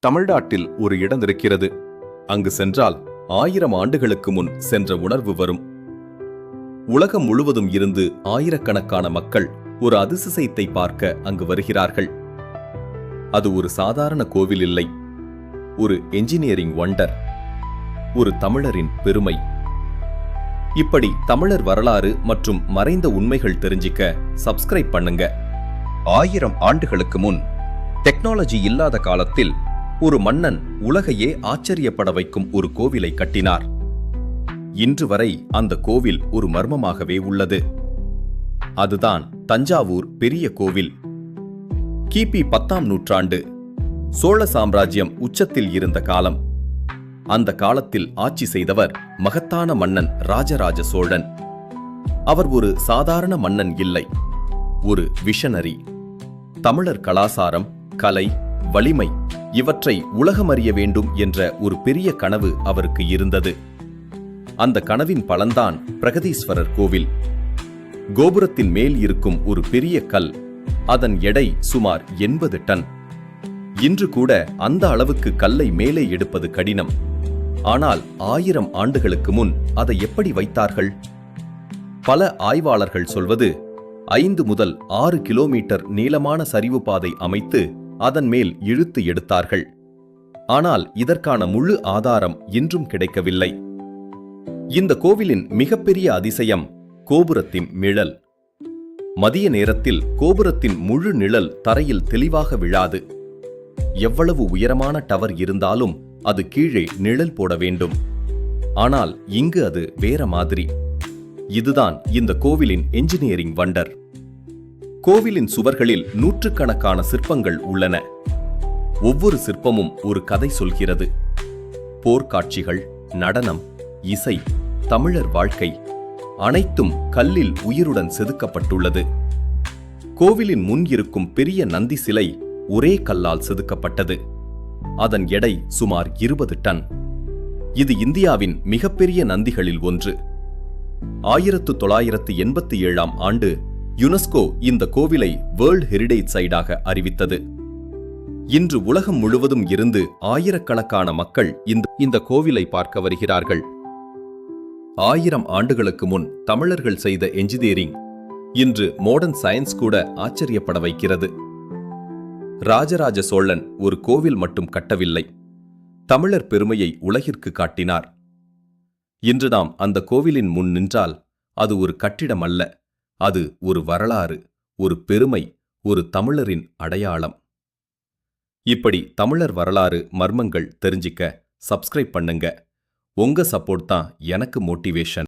தமிழ்நாட்டில் ஒரு இடம் இருக்கிறது. அங்கு சென்றால் 1000 ஆண்டுகளுக்கு முன் சென்ற உணர்வு வரும். உலகம் முழுவதும் இருந்து ஆயிரக்கணக்கான மக்கள் ஒரு அதிசயத்தை பார்க்க அங்கு வருகிறார்கள். அது ஒரு சாதாரண கோவில் இல்லை, ஒரு என்ஜினியரிங் வண்டர், ஒரு தமிழரின் பெருமை. இப்படி தமிழர் வரலாறு மற்றும் மறைந்த உண்மைகள் தெரிஞ்சிக்க சப்ஸ்கிரைப் பண்ணுங்க. 1000 ஆண்டுகளுக்கு முன் டெக்னாலஜி இல்லாத காலத்தில் ஒரு மன்னன் உலகையே ஆச்சரியப்பட வைக்கும் ஒரு கோவிலை கட்டினார். இன்று வரை அந்த கோவில் ஒரு மர்மமாகவே உள்ளது. அதுதான் தஞ்சாவூர் பெரிய கோவில். கிபி 10ஆம் நூற்றாண்டு சோழ சாம்ராஜ்யம் உச்சத்தில் இருந்த காலம். அந்த காலத்தில் ஆட்சி செய்தவர் மகத்தான மன்னன் ராஜராஜ சோழன். அவர் ஒரு சாதாரண மன்னன் இல்லை, ஒரு விஷனரி. தமிழர் கலாசாரம், கலை, வலிமை இவற்றை உலகமறிய வேண்டும் என்ற ஒரு பெரிய கனவு அவருக்கு இருந்தது. அந்த கனவின் பலன்தான் பிரகதீஸ்வரர் கோவில். கோபுரத்தின் மேல் இருக்கும் ஒரு பெரிய கல், அதன் எடை சுமார் 80 டன். இன்று கூட அந்த அளவுக்கு கல்லை மேலே எடுப்பது கடினம். ஆனால் 1000 ஆண்டுகளுக்கு முன் அதை எப்படி வைத்தார்கள்? பல ஆய்வாளர்கள் சொல்வது 5 முதல் 6 கிலோமீட்டர் நீளமான சரிவு பாதை அமைத்து அதன் மேல் இழுத்து எடுத்தார்கள். ஆனால் இதற்கான முழு ஆதாரம் இன்றும் கிடைக்கவில்லை. இந்த கோவிலின் மிகப்பெரிய அதிசயம் கோபுரத்தின் நிழல். மதிய நேரத்தில் கோபுரத்தின் முழு நிழல் தரையில் தெளிவாக விழாது. எவ்வளவு உயரமான டவர் இருந்தாலும் அது கீழே நிழல் போட வேண்டும். ஆனால் இங்கு அது வேற மாதிரி. இதுதான் இந்த கோவிலின் என்ஜினியரிங் வண்டர். கோவிலின் சுவர்களில் நூற்றுக்கணக்கான சிற்பங்கள் உள்ளன. ஒவ்வொரு சிற்பமும் ஒரு கதை சொல்கிறது. போர்க்காட்சிகள், நடனம், இசை, தமிழர் வாழ்க்கை அனைத்தும் கல்லில் உயிருடன் செதுக்கப்பட்டுள்ளது. கோவிலின் முன் இருக்கும் பெரிய நந்தி சிலை ஒரே கல்லால் செதுக்கப்பட்டது. அதன் எடை சுமார் 20 டன். இது இந்தியாவின் மிகப்பெரிய நந்திகளில் ஒன்று. 1987ஆம் ஆண்டு யுனெஸ்கோ இந்த கோவிலை வேர்ல்ட் ஹெரிடேஜ் சைட்டாக அறிவித்தது. இன்று உலகம் முழுவதும் இருந்து ஆயிரக்கணக்கான மக்கள் இந்த கோவிலை பார்க்க வருகிறார்கள். 1000 ஆண்டுகளுக்கு முன் தமிழர்கள் செய்த என்ஜினியரிங் இன்று மாடர்ன் சயின்ஸ் கூட ஆச்சரியப்பட வைக்கிறது. ராஜராஜ சோழன் ஒரு கோவில் மட்டும் கட்டவில்லை, தமிழர் பெருமையை உலகிற்கு காட்டினார். இன்று நாம் அந்த கோவிலின் முன் நின்றால் அது ஒரு கட்டிடம் அல்ல, அது ஒரு வரலாறு, ஒரு பெருமை, ஒரு தமிழரின் அடையாளம். இப்படி தமிழர் வரலாறு மர்மங்கள் தெரிஞ்சிக்க சப்ஸ்கிரைப் பண்ணுங்க. உங்க சப்போர்ட் தான் எனக்கு மோட்டிவேஷன்.